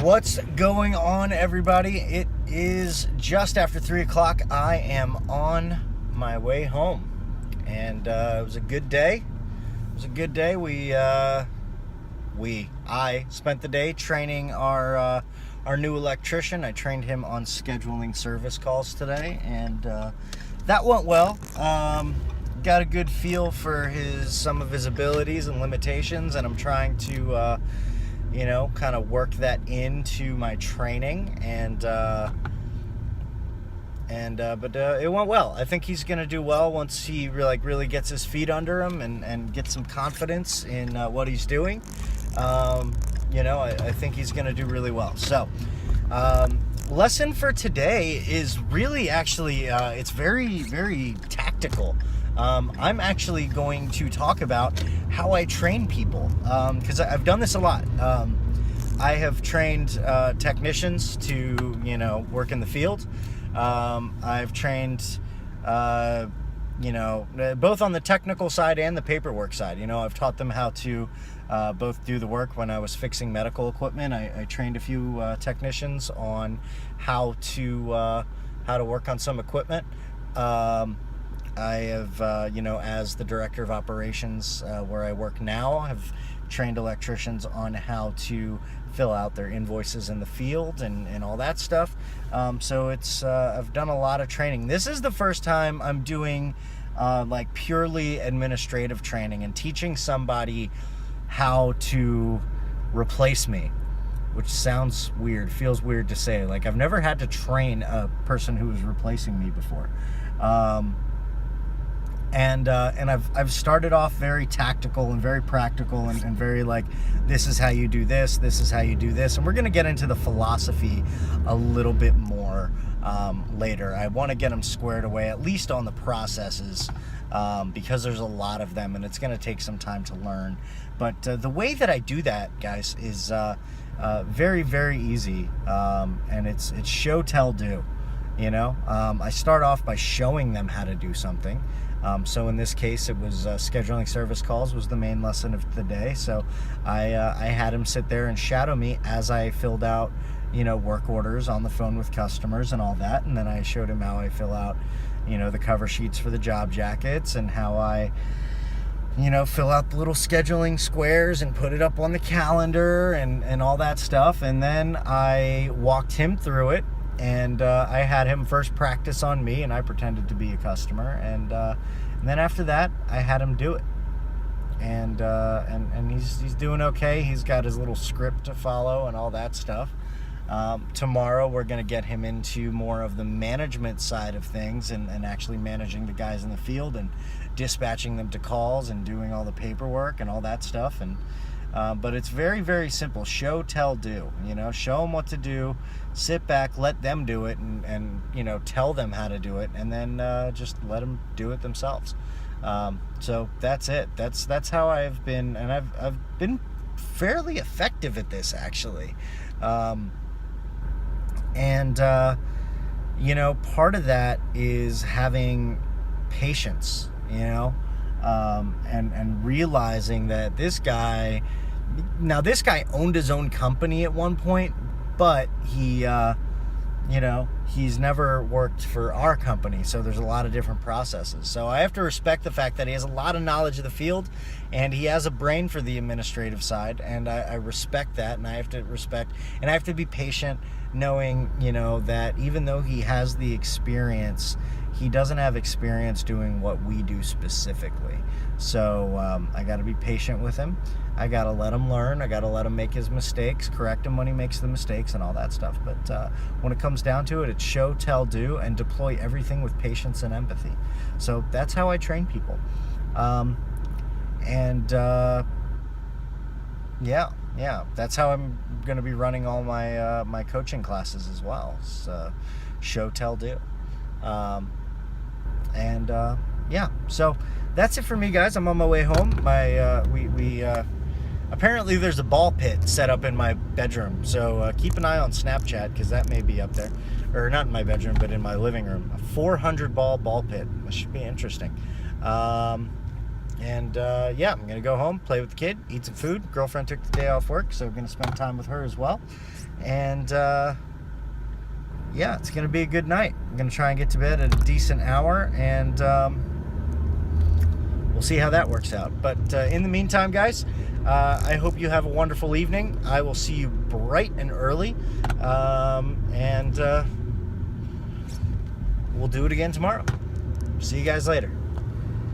What's going on, everybody? It is just after 3 o'clock. I am on my way home, and it was a good day. I spent the day training our new electrician. I trained him on scheduling service calls today, and that went well. Got a good feel for some of his abilities and limitations, and I'm trying to kind of work that into my training, but it went well. I think he's going to do well once he really gets his feet under him and gets some confidence in what he's doing. I think he's going to do really well. So, lesson for today is really actually, it's very, very tactical. I'm actually going to talk about how I train people, because I've done this a lot. I have trained technicians to, work in the field. I've trained, both on the technical side and the paperwork side. I've taught them how to both do the work. When I was fixing medical equipment, I trained a few technicians on how to work on some equipment. I have, as the director of operations where I work now, have trained electricians on how to fill out their invoices in the field and all that stuff. So I've done a lot of training. This is the first time I'm doing purely administrative training and teaching somebody how to replace me, which sounds weird, feels weird to say. I've never had to train a person who was replacing me before. And I've started off very tactical and very practical and very this is how you do this, this is how you do this. And we're going to get into the philosophy a little bit more later. I want to get them squared away, at least on the processes, because there's a lot of them and it's going to take some time to learn. But the way that I do that, guys, is very, very easy. And it's show, tell, do. I start off by showing them how to do something. So in this case, it was scheduling service calls was the main lesson of the day. So I had him sit there and shadow me as I filled out, work orders on the phone with customers and all that. And then I showed him how I fill out, the cover sheets for the job jackets and how I, fill out the little scheduling squares and put it up on the calendar and all that stuff. And then I walked him through it. And I had him first practice on me, and I pretended to be a customer. And then after that, I had him do it. And he's doing okay. He's got his little script to follow and all that stuff. Tomorrow, we're going to get him into more of the management side of things and actually managing the guys in the field and dispatching them to calls and doing all the paperwork and all that stuff. But it's very, very simple. Show, tell, do. Show them what to do. Sit back, let them do it, and tell them how to do it, and then just let them do it themselves. So that's it. That's how I've been, and I've been fairly effective at this, actually. Part of that is having patience. And realizing that this guy owned his own company at one point, but he's never worked for our company, so there's a lot of different processes. So I have to respect the fact that he has a lot of knowledge of the field, and he has a brain for the administrative side, and I respect that, and I have to be patient, knowing, that even though he has the experience, he doesn't have experience doing what we do specifically. So I got to be patient with him. I got to let him learn. I got to let him make his mistakes, correct him when he makes the mistakes and all that stuff. But when it comes down to it, it's show, tell, do, and deploy everything with patience and empathy. So that's how I train people. That's how I'm going to be running all my coaching classes as well. So show, tell, do. So that's it for me, guys. I'm on my way home. Apparently there's a ball pit set up in my bedroom, so keep an eye on Snapchat, because that may be up there, or not in my bedroom, but in my living room. A 400 ball pit. That should be interesting. And yeah, I'm gonna go home, play with the kid, eat some food. Girlfriend took the day off work, so we're gonna spend time with her as well. And yeah, it's gonna be a good night. I'm gonna try and get to bed at a decent hour, and we'll see how that works out. But in the meantime, guys, I hope you have a wonderful evening. I will see you bright and early, and we'll do it again tomorrow. See you guys later.